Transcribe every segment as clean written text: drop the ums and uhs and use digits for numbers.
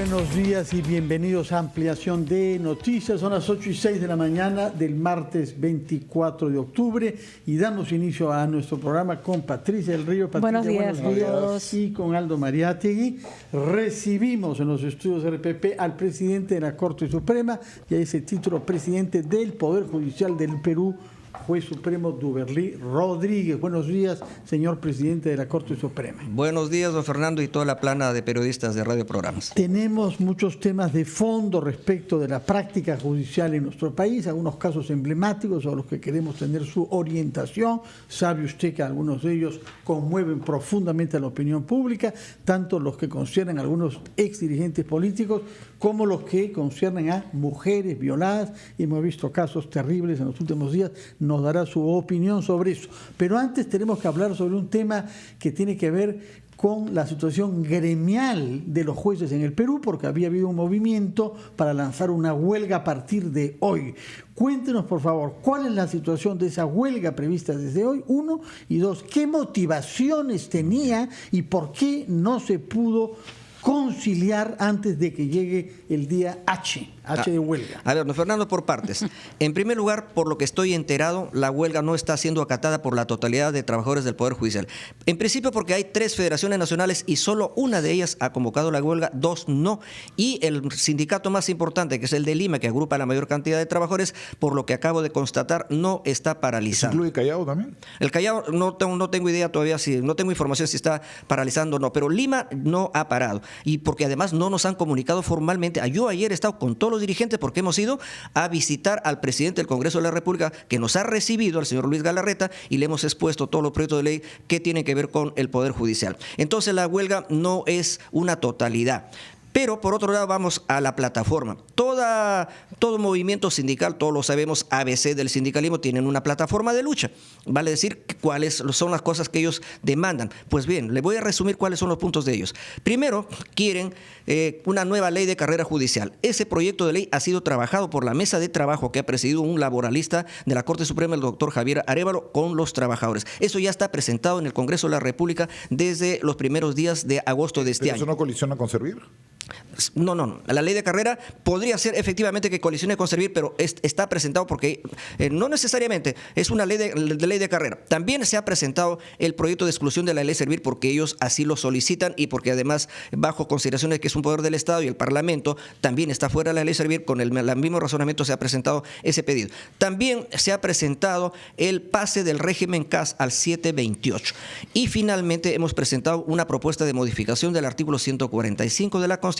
buenos días y bienvenidos a Ampliación de Noticias. Son las 8:06 de la mañana del martes 24 de octubre y damos inicio a nuestro programa con Patricia del Río. Patricia, buenos días. Y con Aldo Mariátegui. Recibimos en los estudios RPP al presidente de la Corte Suprema y a ese título presidente del Poder Judicial del Perú, Juez Supremo Duberlí Rodríguez. Buenos días, señor presidente de la Corte Suprema. Buenos días, don Fernando, y toda la plana de periodistas de Radio Programas. Tenemos muchos temas de fondo respecto de la práctica judicial en nuestro país, algunos casos emblemáticos a los que queremos tener su orientación. Sabe usted que algunos de ellos conmueven profundamente a la opinión pública, tanto los que conciernen a algunos ex dirigentes políticos como los que conciernen a mujeres violadas. Hemos visto casos terribles en los últimos días. Nos dará su opinión sobre eso. Pero antes tenemos que hablar sobre un tema que tiene que ver con la situación gremial de los jueces en el Perú, porque había habido un movimiento para lanzar una huelga a partir de hoy. Cuéntenos, por favor, cuál es la situación de esa huelga prevista desde hoy, uno, y dos, qué motivaciones tenía y por qué no se pudo conciliar antes de que llegue el día H de huelga. A ver, don Fernando, por partes. En primer lugar, por lo que estoy enterado, la huelga no está siendo acatada por la totalidad de trabajadores del Poder Judicial. En principio porque hay 3 federaciones nacionales y solo una de ellas ha convocado la huelga, 2 no. Y el sindicato más importante, que es el de Lima, que agrupa la mayor cantidad de trabajadores, por lo que acabo de constatar, no está paralizado. ¿Incluye Callao también? El Callao no tengo idea todavía, no tengo información si está paralizando o no, pero Lima no ha parado. Y porque además no nos han comunicado formalmente. Yo ayer he estado con todos los dirigentes porque hemos ido a visitar al presidente del Congreso de la República, que nos ha recibido, al señor Luis Galarreta, y le hemos expuesto todos los proyectos de ley que tienen que ver con el Poder Judicial. Entonces la huelga no es una totalidad. Pero, por otro lado, vamos a la plataforma. Todo movimiento sindical, todos lo sabemos, ABC del sindicalismo, tienen una plataforma de lucha. Vale decir cuáles son las cosas que ellos demandan. Pues bien, le voy a resumir cuáles son los puntos de ellos. Primero, quieren una nueva ley de carrera judicial. Ese proyecto de ley ha sido trabajado por la mesa de trabajo que ha presidido un laboralista de la Corte Suprema, el doctor Javier Arévalo, con los trabajadores. Eso ya está presentado en el Congreso de la República desde los primeros días de agosto de este año. ¿Eso no colisiona con Servir? No. La ley de carrera podría ser efectivamente que colisione con Servir, pero está presentado porque no necesariamente es una ley de carrera. También se ha presentado el proyecto de exclusión de la ley Servir porque ellos así lo solicitan y porque además, bajo consideración de que es un poder del Estado y el Parlamento también está fuera de la ley Servir, con el mismo razonamiento se ha presentado ese pedido. También se ha presentado el pase del régimen CAS al 728. Y finalmente hemos presentado una propuesta de modificación del artículo 145 de la Constitución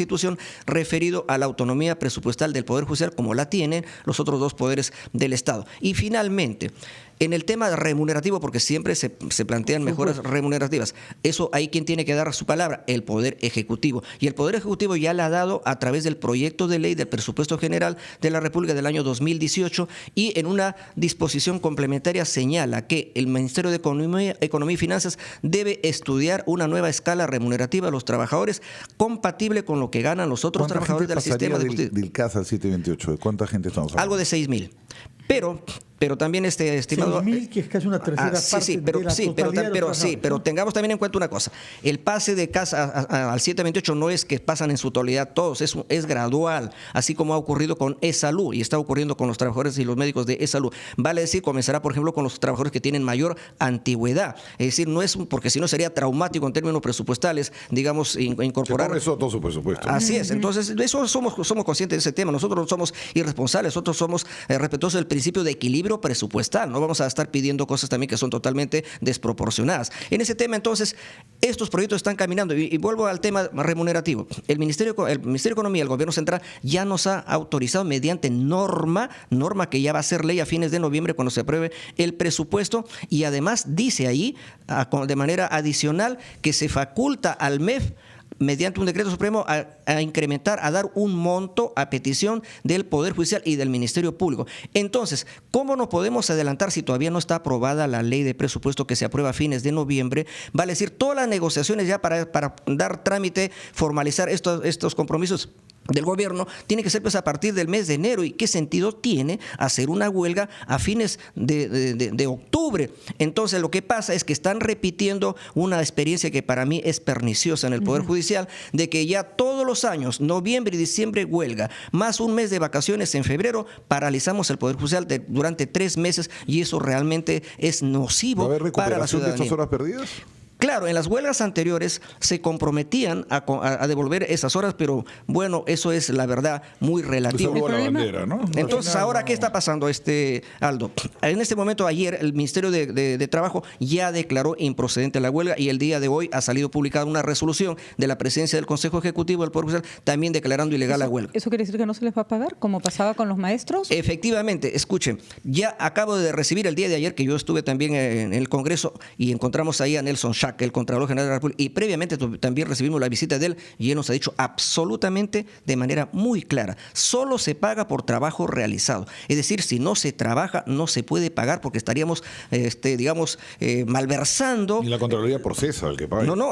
referido a la autonomía presupuestal del Poder Judicial como la tienen los otros 2 poderes del Estado. Y finalmente, en el tema remunerativo, porque siempre se plantean mejoras remunerativas, eso hay quien tiene que dar su palabra, el Poder Ejecutivo. Y el Poder Ejecutivo ya la ha dado a través del proyecto de ley del presupuesto general de la República del año 2018 y en una disposición complementaria señala que el Ministerio de Economía y Finanzas debe estudiar una nueva escala remunerativa a los trabajadores compatible con lo que ganan los otros trabajadores del sistema de justicia. Del CAS al 728, ¿de cuánta gente estamos hablando? Algo de 6.000. Pero también estimado 6.000, que es casi una tercera parte de la totalidad de los pero tengamos también en cuenta una cosa. El pase de CAS al 728 no es que pasan en su totalidad todos, es gradual, así como ha ocurrido con eSalud y está ocurriendo con los trabajadores y los médicos de eSalud. Vale decir, comenzará, por ejemplo, con los trabajadores que tienen mayor antigüedad. Es decir, no es porque si no sería traumático en términos presupuestales, digamos, incorporar. Se eso todo su presupuesto. Así es. Entonces, de eso somos conscientes de ese tema. Nosotros no somos irresponsables, nosotros somos respetuosos del principio de equilibrio presupuestal. No vamos a estar pidiendo cosas también que son totalmente desproporcionadas. En ese tema, entonces, estos proyectos están caminando. Y vuelvo al tema remunerativo. El Ministerio de Economía, el Gobierno Central, ya nos ha autorizado mediante norma que ya va a ser ley a fines de noviembre cuando se apruebe el presupuesto. Y además dice ahí, de manera adicional, que se faculta al MEF mediante un decreto supremo a incrementar, a dar un monto a petición del Poder Judicial y del Ministerio Público. Entonces, ¿cómo no podemos adelantar si todavía no está aprobada la ley de presupuesto que se aprueba a fines de noviembre? Vale decir, todas las negociaciones ya para dar trámite, formalizar estos compromisos del gobierno tiene que ser pues a partir del mes de enero. ¿Y qué sentido tiene hacer una huelga a fines de octubre? Entonces lo que pasa es que están repitiendo una experiencia que para mí es perniciosa en el Poder Judicial, de que ya todos los años, noviembre y diciembre huelga, más un mes de vacaciones en febrero, paralizamos el Poder Judicial durante 3 meses, y eso realmente es nocivo ¿Va a haber para la recuperación de ciudadanía. estas horas perdidas? Claro, en las huelgas anteriores se comprometían a devolver esas horas, pero bueno, eso es la verdad muy relativo. Salvo a la bandera, ¿no? Entonces, ahora, ¿qué está pasando, Aldo? En este momento, ayer, el Ministerio de Trabajo ya declaró improcedente la huelga, y el día de hoy ha salido publicada una resolución de la presidencia del Consejo Ejecutivo del Poder Judicial también declarando ilegal la huelga. ¿Eso quiere decir que no se les va a pagar, como pasaba con los maestros? Efectivamente, escuchen, ya acabo de recibir el día de ayer, que yo estuve también en el Congreso, y encontramos ahí a Nelson Schack, el Contralor General de la República, y previamente también recibimos la visita de él, y él nos ha dicho absolutamente de manera muy clara: solo se paga por trabajo realizado. Es decir, si no se trabaja, no se puede pagar, porque estaríamos, malversando. Y la Contraloría procesa al que pague. No,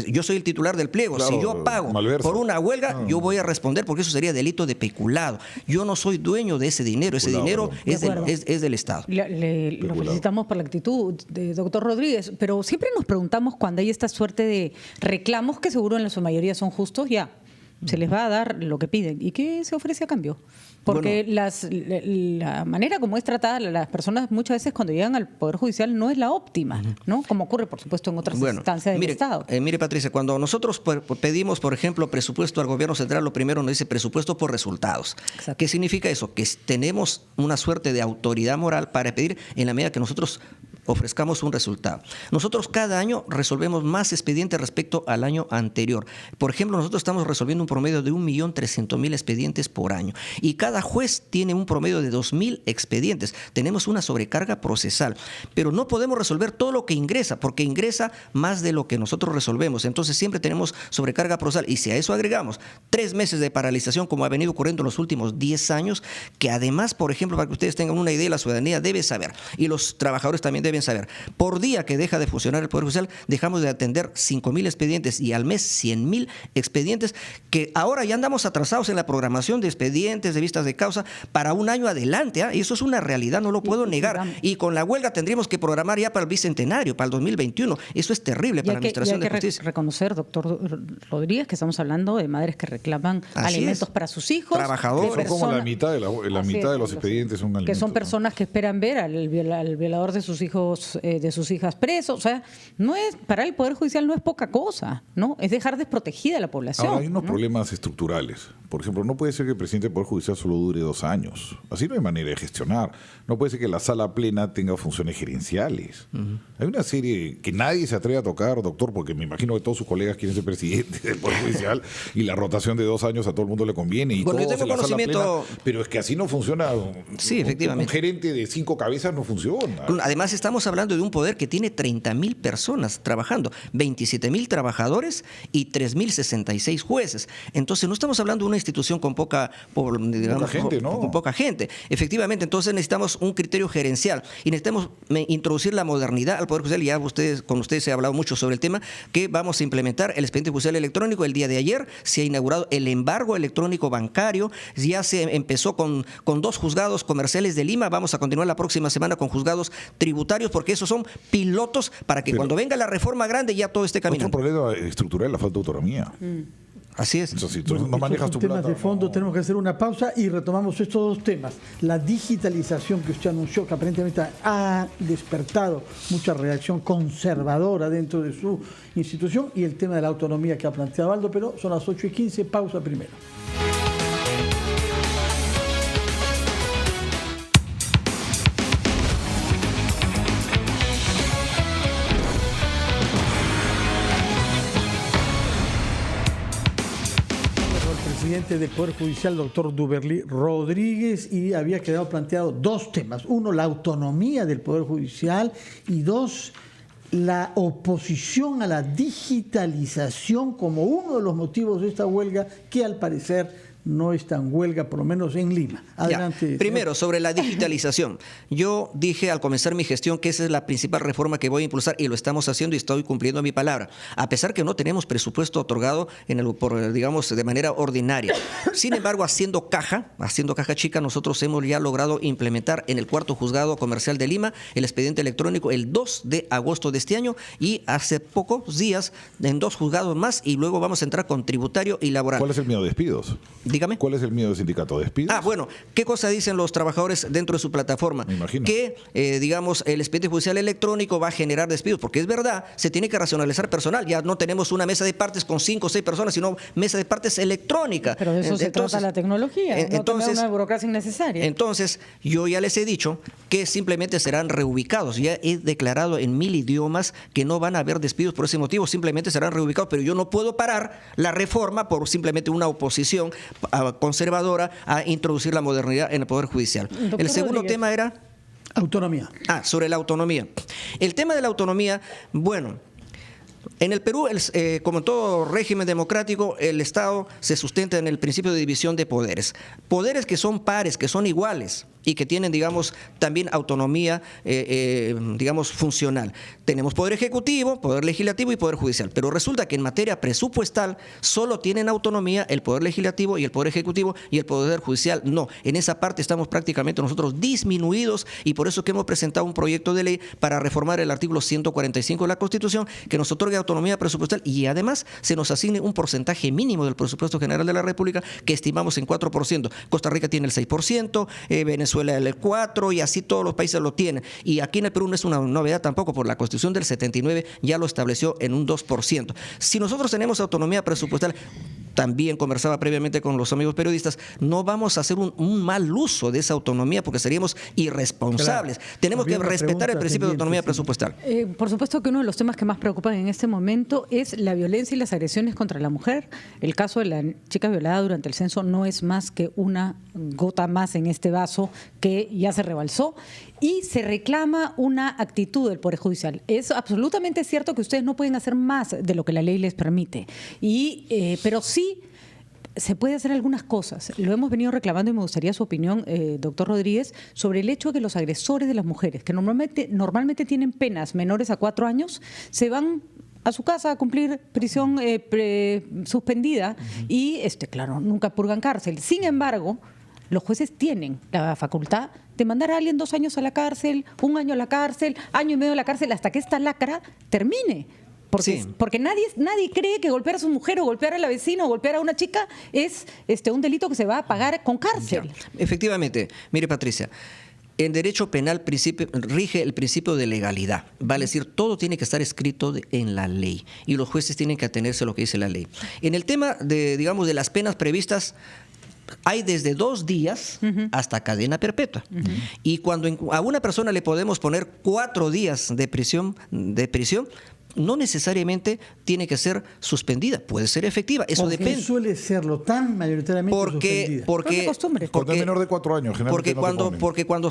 yo soy el titular del pliego. Claro, Si yo pago malversa. por una huelga, yo voy a responder, porque eso sería delito de peculado. Yo no soy dueño de ese dinero. Ese dinero es del Estado. Lo felicitamos por la actitud de doctor Rodríguez, pero siempre nos preguntamos, cuando hay esta suerte de reclamos, que seguro en su mayoría son justos, ya se les va a dar lo que piden. ¿Y qué se ofrece a cambio? Porque la manera como es tratada las personas muchas veces cuando llegan al Poder Judicial no es la óptima, ¿no? Como ocurre, por supuesto, en otras instancias del Estado. Mire, Patricia, cuando nosotros pedimos, por ejemplo, presupuesto al gobierno central, lo primero nos dice presupuesto por resultados. Exacto. ¿Qué significa eso? Que tenemos una suerte de autoridad moral para pedir en la medida que nosotros ofrezcamos un resultado. Nosotros cada año resolvemos más expedientes respecto al año anterior. Por ejemplo, nosotros estamos resolviendo un promedio de 1.300.000 expedientes por año, y cada juez tiene un promedio de 2.000 expedientes. Tenemos una sobrecarga procesal, pero no podemos resolver todo lo que ingresa, porque ingresa más de lo que nosotros resolvemos. Entonces siempre tenemos sobrecarga procesal, y si a eso agregamos 3 meses de paralización, como ha venido ocurriendo en los últimos 10 años, que además, por ejemplo, para que ustedes tengan una idea, la ciudadanía debe saber, y los trabajadores también deben saber, por día que deja de funcionar el Poder Judicial, dejamos de atender 5.000 expedientes, y al mes 100.000 expedientes, que ahora ya andamos atrasados en la programación de expedientes, de vistas de causa, para un año adelante. Y eso es una realidad, no lo puedo negar. Y con la huelga tendríamos que programar ya para el bicentenario, para el 2021. Eso es terrible para la Administración de Justicia. Hay que reconocer, doctor Rodríguez, que estamos hablando de madres que reclaman alimentos para sus hijos. Trabajadores. Son como la mitad de los expedientes son alimentos. Que son personas que esperan ver al violador de sus hijos, de sus hijas presos. O sea, para el Poder Judicial no es poca cosa, ¿no? Es dejar desprotegida a la población. Ahora, hay unos problemas estructurales. Por ejemplo, no puede ser que el presidente del Poder Judicial solo dure 2 años. Así no hay manera de gestionar. No puede ser que la sala plena tenga funciones gerenciales. Hay una serie que nadie se atreve a tocar, doctor, porque me imagino que todos sus colegas quieren ser presidente del Poder Judicial, y la rotación de 2 años a todo el mundo le conviene. Y bueno, yo todos tengo en la sala conocimiento. plena, pero es que así no funciona. Sí, efectivamente. Un gerente de 5 cabezas no funciona. Además, estamos hablando de un poder que tiene 30.000 personas trabajando, 27.000 trabajadores y 3.066 jueces. Entonces, no estamos hablando de una institución con poca gente, ¿no? Con poca gente. Efectivamente, entonces necesitamos un criterio gerencial, y necesitamos introducir la modernidad al Poder Judicial. Ya con ustedes se ha hablado mucho sobre el tema, que vamos a implementar el expediente judicial electrónico. El día de ayer se ha inaugurado el embargo electrónico bancario. Ya se empezó con 2 juzgados comerciales de Lima. Vamos a continuar la próxima semana con juzgados tributarios, porque esos son pilotos para que cuando venga la reforma grande ya todo esté caminando. Otro problema estructural es la falta de autonomía. Así es. Entonces, si tú no manejas tu temas plata, de fondo, no. tenemos que hacer una pausa y retomamos estos 2 temas. La digitalización que usted anunció, que aparentemente ha despertado mucha reacción conservadora dentro de su institución, y el tema de la autonomía que ha planteado Aldo, pero son las 8:15, pausa primero. Presidente del Poder Judicial, doctor Duberly Rodríguez, y había quedado planteado 2 temas. 1, la autonomía del Poder Judicial, y 2, la oposición a la digitalización como uno de los motivos de esta huelga, que al parecer no está en huelga, por lo menos en Lima. Adelante. Ya. Primero, sobre la digitalización. Yo dije al comenzar mi gestión que esa es la principal reforma que voy a impulsar y lo estamos haciendo y estoy cumpliendo mi palabra. A pesar que no tenemos presupuesto otorgado digamos, de manera ordinaria. Sin embargo, haciendo caja chica, nosotros hemos ya logrado implementar en el 4º Juzgado Comercial de Lima el expediente electrónico el 2 de agosto de este año y hace pocos días en 2 juzgados más y luego vamos a entrar con tributario y laboral. ¿Cuál es el miedo de despidos? Dígame. ¿Cuál es el miedo del sindicato? ¿Despidos? Bueno, ¿qué cosa dicen los trabajadores dentro de su plataforma? Me imagino. Que, digamos, el expediente judicial electrónico va a generar despidos, porque es verdad, se tiene que racionalizar personal. Ya no tenemos una mesa de partes con 5 o 6 personas, sino mesa de partes electrónica. Pero de eso se trata la tecnología, no tener una burocracia innecesaria. Entonces, yo ya les he dicho que simplemente serán reubicados. Ya he declarado en 1000 idiomas que no van a haber despidos por ese motivo, simplemente serán reubicados, pero yo no puedo parar la reforma por simplemente una oposición conservadora a introducir la modernidad en el Poder Judicial. Doctor El segundo Rodríguez. tema era... Autonomía. Sobre la autonomía. El tema de la autonomía, bueno... En el Perú, como en todo régimen democrático, el Estado se sustenta en el principio de división de poderes. Poderes que son pares, que son iguales y que tienen, digamos, también autonomía, digamos, funcional. Tenemos poder ejecutivo, poder legislativo y poder judicial. Pero resulta que en materia presupuestal solo tienen autonomía el poder legislativo y el poder ejecutivo y el poder judicial no. En esa parte estamos prácticamente nosotros disminuidos y por eso que hemos presentado un proyecto de ley para reformar el artículo 145 de la Constitución que nos otorga autonomía presupuestal y además se nos asigne un porcentaje mínimo del presupuesto general de la República que estimamos en 4%. Costa Rica tiene el 6%, Venezuela el 4% y así todos los países lo tienen. Y aquí en el Perú no es una novedad tampoco, por la Constitución del 79 ya lo estableció en un 2%. Si nosotros tenemos autonomía presupuestal, también conversaba previamente con los amigos periodistas, no vamos a hacer un mal uso de esa autonomía porque seríamos irresponsables. Claro. Tenemos que respetar el principio de autonomía presupuestal. Por supuesto que uno de los temas que más preocupan en este momento es la violencia y las agresiones contra la mujer. El caso de la chica violada durante el censo no es más que una gota más en este vaso que ya se rebalsó y se reclama una actitud del Poder Judicial. Es absolutamente cierto que ustedes no pueden hacer más de lo que la ley les permite, pero sí se puede hacer algunas cosas. Lo hemos venido reclamando y me gustaría su opinión, doctor Rodríguez, sobre el hecho de que los agresores de las mujeres, que normalmente tienen penas menores a 4 años, se van a su casa a cumplir prisión suspendida y, claro, nunca purgan cárcel. Sin embargo, los jueces tienen la facultad de mandar a alguien 2 años a la cárcel, 1 año a la cárcel, 1 año y medio a la cárcel, hasta que esta lacra termine. Porque nadie cree que golpear a su mujer o golpear a la vecina o golpear a una chica es un delito que se va a pagar con cárcel. Ya. Efectivamente. Mire, Patricia, en derecho penal rige el principio de legalidad. Vale decir, todo tiene que estar escrito en la ley y los jueces tienen que atenerse a lo que dice la ley. En el tema de las penas previstas, hay desde 2 días hasta cadena perpetua. Y cuando a una persona le podemos poner 4 días de prisión, no necesariamente tiene que ser suspendida, puede ser efectiva, eso porque depende. Suele serlo tan mayoritariamente suspendida. Porque menor de 4 años, porque cuando,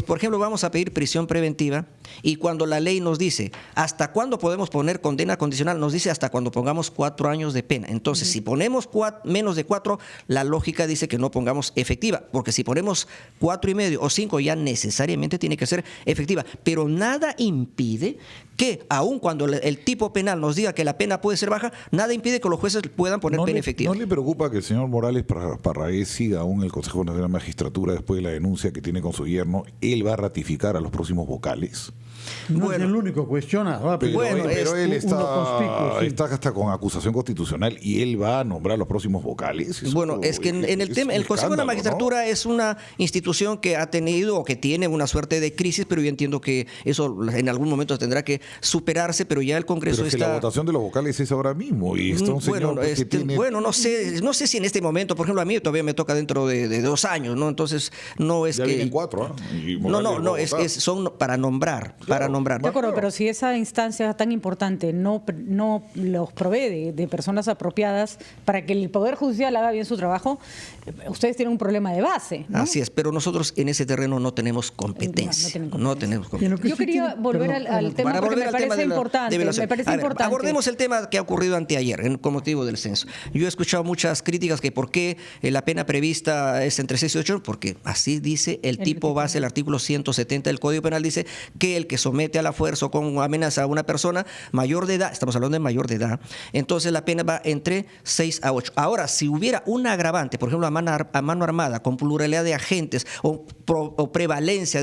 por ejemplo, vamos a pedir prisión preventiva y cuando la ley nos dice hasta cuándo podemos poner condena condicional, nos dice hasta cuando pongamos 4 años de pena. Entonces, si ponemos menos de 4, la lógica dice que no pongamos efectiva, porque si ponemos 4,5 o 5 ya necesariamente tiene que ser efectiva. Pero nada impide que, aun cuando el tipo penal nos diga que la pena puede ser baja, nada impide que los jueces puedan poner pena efectiva. ¿No le preocupa que el señor Morales Parragués siga aún en el Consejo Nacional de la Magistratura después de la denuncia que tiene con su yerno? ¿Él va a ratificar a los próximos vocales? No es el único cuestionado. Pero él está hasta con acusación constitucional y él va a nombrar a los próximos vocales. Es que en el tema, el Consejo de la Magistratura, ¿no?, es una institución que ha tenido o que tiene una suerte de crisis, pero yo entiendo que eso en algún momento tendrá que superarse, pero ya el Congreso está... la votación de los vocales es ahora mismo y está un señor que tiene... no sé si en este momento, por ejemplo, a mí todavía me toca dentro de 2 años, ¿no? Entonces no es ya que... vienen 4, son para nombrar para nombrar. De acuerdo, pero si esa instancia tan importante no los provee de personas apropiadas para que el Poder Judicial haga bien su trabajo, ustedes tienen un problema de base, ¿no? Así es, pero nosotros en ese terreno no tenemos competencia. No tenemos competencia. Yo quería volver al tema porque me parece importante. Abordemos el tema que ha ocurrido anteayer con motivo del censo. Yo he escuchado muchas críticas que por qué la pena prevista es entre 6 y 8, porque así dice el tipo base, el artículo 170 del Código Penal, dice que el que somete a la fuerza o con amenaza a una persona mayor de edad, estamos hablando de mayor de edad, entonces la pena va entre 6 a 8. Ahora, si hubiera un agravante, por ejemplo, a mano armada, con pluralidad de agentes o prevalencia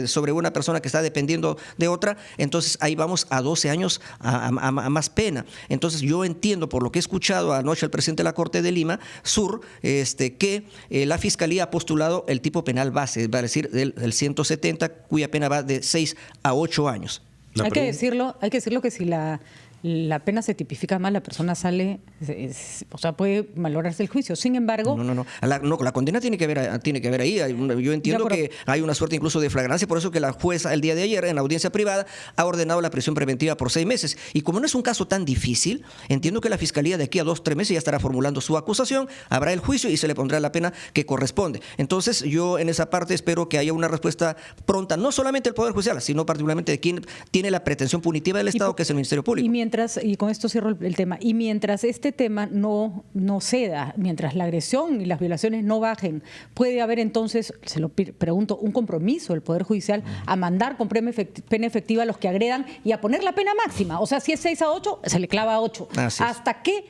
sobre una persona que está dependiendo de otra, entonces ahí vamos a 12 años a más pena. Entonces yo entiendo, por lo que he escuchado anoche al presidente de la Corte de Lima Sur, que la Fiscalía ha postulado el tipo penal base, va a decir el 170, cuya pena va de 6 a 8 años. Hay que decirlo que si la pena se tipifica mal, la persona sale, o sea, puede valorarse el juicio. Sin embargo... No. La condena tiene que haber ahí. Yo entiendo que hay una suerte incluso de flagrancia, por eso que la jueza el día de ayer en la audiencia privada ha ordenado la prisión preventiva por 6 meses. Y como no es un caso tan difícil, entiendo que la Fiscalía de aquí a 2 o 3 meses ya estará formulando su acusación, habrá el juicio y se le pondrá la pena que corresponde. Entonces yo en esa parte espero que haya una respuesta pronta, no solamente del Poder Judicial, sino particularmente de quien tiene la pretensión punitiva del Estado, que es el Ministerio Público. Y con esto cierro el tema, y mientras este tema no ceda, mientras la agresión y las violaciones no bajen, puede haber entonces, se lo pregunto, un compromiso del Poder Judicial a mandar con pena efectiva a los que agredan y a poner la pena máxima. O sea, si es 6 a 8, se le clava a 8. ¿Hasta qué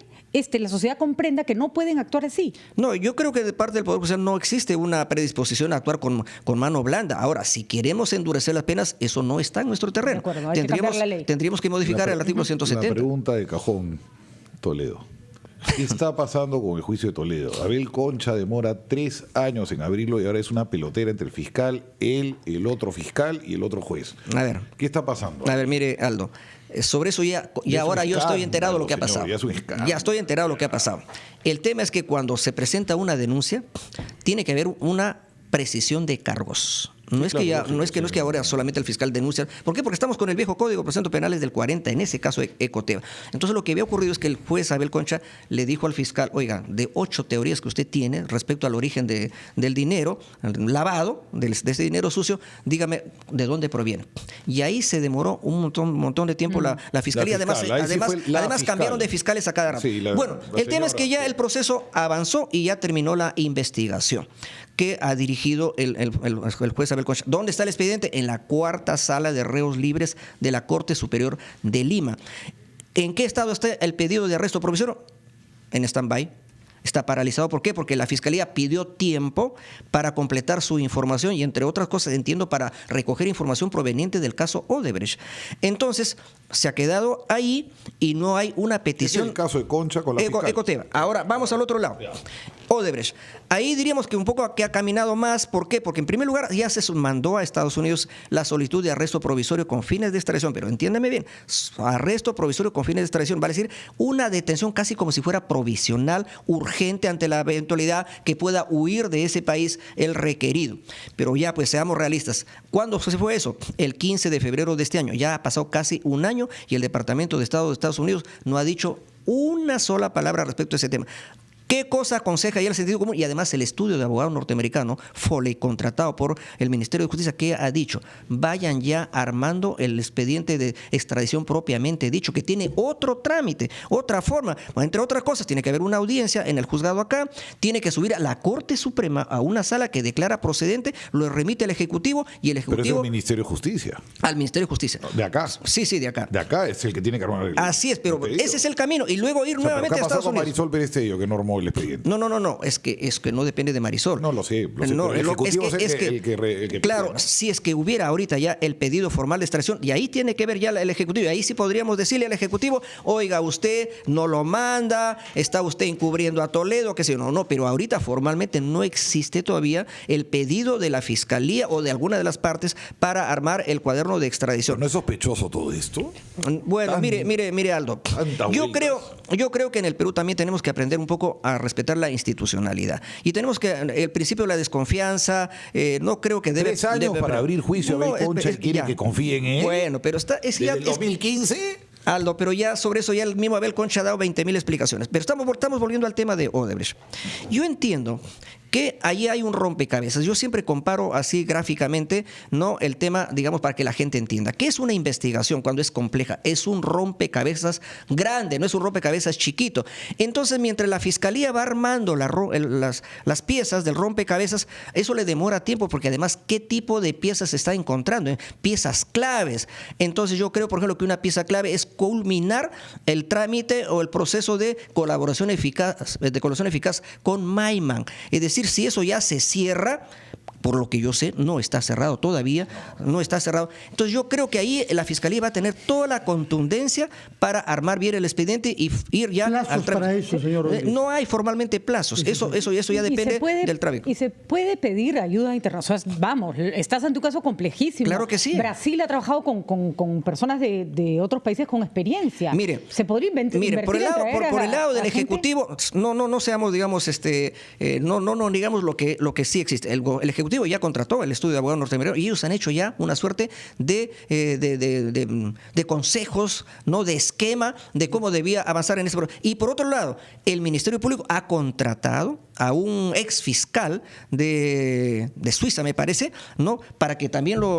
la sociedad comprenda que no pueden actuar así? No, yo creo que de parte del Poder Judicial no existe una predisposición a actuar con mano blanda. Ahora, si queremos endurecer las penas, eso no está en nuestro terreno. De acuerdo, hay que cambiar la ley. Tendríamos que modificar el artículo 170. La pregunta de cajón, Toledo. ¿Qué está pasando con el juicio de Toledo? Abel Concha demora 3 años en abrirlo y ahora es una pelotera entre el fiscal, él, el otro fiscal y el otro juez. A ver. ¿Qué está pasando? A ver, mire, Aldo. Sobre eso ya ahora yo estoy enterado de lo que ha pasado. Ya estoy enterado de lo que ha pasado. El tema es que cuando se presenta una denuncia, tiene que haber una precisión de cargos. No es que ahora solamente el fiscal denuncia. ¿Por qué? Porque estamos con el viejo Código de Procedimientos Penales del 40, en ese caso Ecoteva. Entonces lo que había ocurrido es que el juez Abel Concha le dijo al fiscal, oiga, de 8 teorías que usted tiene respecto al origen del dinero lavado, de ese dinero sucio, dígame de dónde proviene. Y ahí se demoró un montón de tiempo la fiscalía. Además cambiaron de fiscales a cada rato. Sí, el tema es que ya el proceso avanzó y ya terminó la investigación que ha dirigido el juez Abel Concha. ¿Dónde está el expediente? En la 4ª Sala de Reos Libres de la Corte Superior de Lima. ¿En qué estado está el pedido de arresto provisorio? En stand-by. Está paralizado. ¿Por qué? Porque la Fiscalía pidió tiempo para completar su información y, entre otras cosas, entiendo, para recoger información proveniente del caso Odebrecht. Entonces, se ha quedado ahí y no hay una petición. Es el caso de Concha con la fiscal. Ecoteva. Ahora, vamos al otro lado. Odebrecht. Ahí diríamos que un poco que ha caminado más. ¿Por qué? Porque en primer lugar ya se mandó a Estados Unidos la solicitud de arresto provisorio con fines de extradición. Pero entiéndeme bien, arresto provisorio con fines de extradición, vale decir una detención casi como si fuera provisional, urgente ante la eventualidad que pueda huir de ese país el requerido. Pero ya pues seamos realistas. ¿Cuándo se fue eso? El 15 de febrero de este año. Ya ha pasado casi un año y el Departamento de Estado de Estados Unidos no ha dicho una sola palabra respecto a ese tema. ¿Qué cosa aconseja ya el sentido común? Y además el estudio de abogado norteamericano, Foley, contratado por el Ministerio de Justicia, que ha dicho, vayan ya armando el expediente de extradición propiamente dicho, que tiene otro trámite, otra forma. Entre otras cosas, tiene que haber una audiencia en el juzgado acá, tiene que subir a la Corte Suprema, a una sala que declara procedente, lo remite al Ejecutivo y el Ejecutivo... Pero es el Ministerio de Justicia. Al Ministerio de Justicia. ¿De acá? Sí, de acá. De acá es el que tiene que armar el... Así es, pero ese es el camino. Y luego ir nuevamente a Estados Unidos. ¿Qué pasó con Marisol Pérez Tello, que normó el expediente? No, es que no depende de Marisol. No, lo sé. No, el Ejecutivo es el que claro, si es que hubiera ahorita ya el pedido formal de extradición, y ahí tiene que ver ya el Ejecutivo, y ahí sí podríamos decirle al Ejecutivo, oiga, usted no lo manda, está usted encubriendo a Toledo, qué sé yo, no, pero ahorita formalmente no existe todavía el pedido de la Fiscalía o de alguna de las partes para armar el cuaderno de extradición. ¿Pero no es sospechoso todo esto? Bueno, mire, Aldo, yo creo, yo creo que en el Perú también tenemos que aprender un poco a respetar la institucionalidad. Y tenemos que, el principio de la desconfianza, no creo que debe... 3 años para abrir juicio a Abel Concha y quiere que confíen en él. Bueno, pero está... ¿Desde el 2015? Aldo, pero ya sobre eso ya el mismo Abel Concha ha dado 20.000 explicaciones. Pero estamos volviendo al tema de Odebrecht. Yo entiendo que ahí hay un rompecabezas. Yo siempre comparo así gráficamente, ¿no?, el tema, digamos, para que la gente entienda. ¿Qué es una investigación cuando es compleja? Es un rompecabezas grande, no es un rompecabezas chiquito. Entonces, mientras la Fiscalía va armando las piezas del rompecabezas, eso le demora tiempo, porque además, ¿qué tipo de piezas se está encontrando? Piezas claves. Entonces, yo creo, por ejemplo, que una pieza clave es culminar el trámite o el proceso de colaboración eficaz con Maiman. Es decir, si eso ya se cierra, por lo que yo sé, no está cerrado todavía, no está cerrado. Entonces yo creo que ahí la Fiscalía va a tener toda la contundencia para armar bien el expediente y ir ya al trámite. Para eso, señor Rodríguez. No hay formalmente plazos, eso ya depende del trámite. Y se puede pedir ayuda internacional. Vamos, estás ante un caso complejísimo. Claro que sí. Brasil ha trabajado con personas de otros países con experiencia. Mire, se podría invertir por el lado del Ejecutivo, no seamos, digamos, no digamos lo que sí existe. El Ejecutivo ya contrató el estudio de abogado norteamericano y ellos han hecho ya una suerte de consejos, ¿no?, de esquema de cómo debía avanzar en ese proceso. Y por otro lado, el Ministerio Público ha contratado a un ex fiscal de Suiza, me parece, ¿no?, para que también lo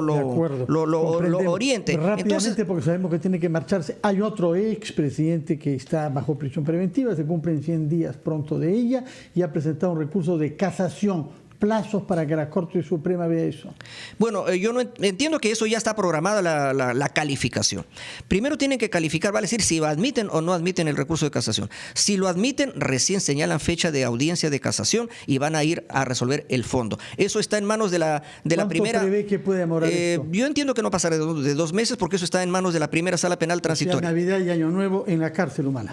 oriente. Rápidamente, entonces, porque sabemos que tiene que marcharse. Hay otro ex presidente que está bajo prisión preventiva, se cumplen 100 días pronto de ella y ha presentado un recurso de casación. Plazos para que la Corte Suprema vea eso. Bueno, yo no entiendo que eso ya está programada la calificación. Primero tienen que calificar, vale decir, si admiten o no admiten el recurso de casación. Si lo admiten, recién señalan fecha de audiencia de casación y van a ir a resolver el fondo. Eso está en manos de la primera... ¿Cuánto prevé que puede demorar esto? Yo entiendo que no pasará de 2 meses porque eso está en manos de la primera Sala Penal Transitoria. O sea, Navidad y Año Nuevo en la cárcel humana.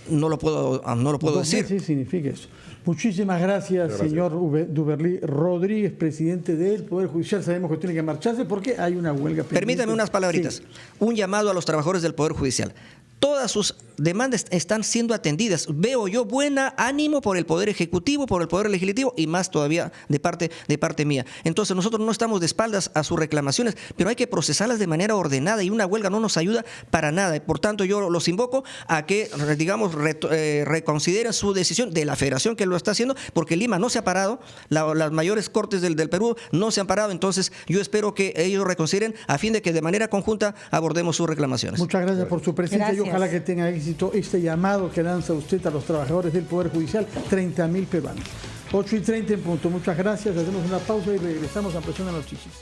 No lo puedo decir. Sí, significa eso. Muchísimas gracias, señor Duberly Rodríguez, presidente del Poder Judicial. Sabemos que tiene que marcharse porque hay una huelga pendiente. Permítame unas palabritas. Sí. Un llamado a los trabajadores del Poder Judicial. Todas sus demandas están siendo atendidas. Veo yo buen ánimo por el Poder Ejecutivo, por el Poder Legislativo y más todavía de parte mía. Entonces nosotros no estamos de espaldas a sus reclamaciones, pero hay que procesarlas de manera ordenada y una huelga no nos ayuda para nada. Por tanto, yo los invoco a que, digamos, reconsideren su decisión de la Federación que lo está haciendo, porque Lima no se ha parado, las mayores cortes del Perú no se han parado. Entonces yo espero que ellos reconsideren a fin de que de manera conjunta abordemos sus reclamaciones. Muchas gracias por su presencia. Gracias. Ojalá que tenga éxito este llamado que lanza usted a los trabajadores del Poder Judicial, 30.000 peruanos. 8:30 en punto. Muchas gracias. Hacemos una pausa y regresamos a Presión de Noticias.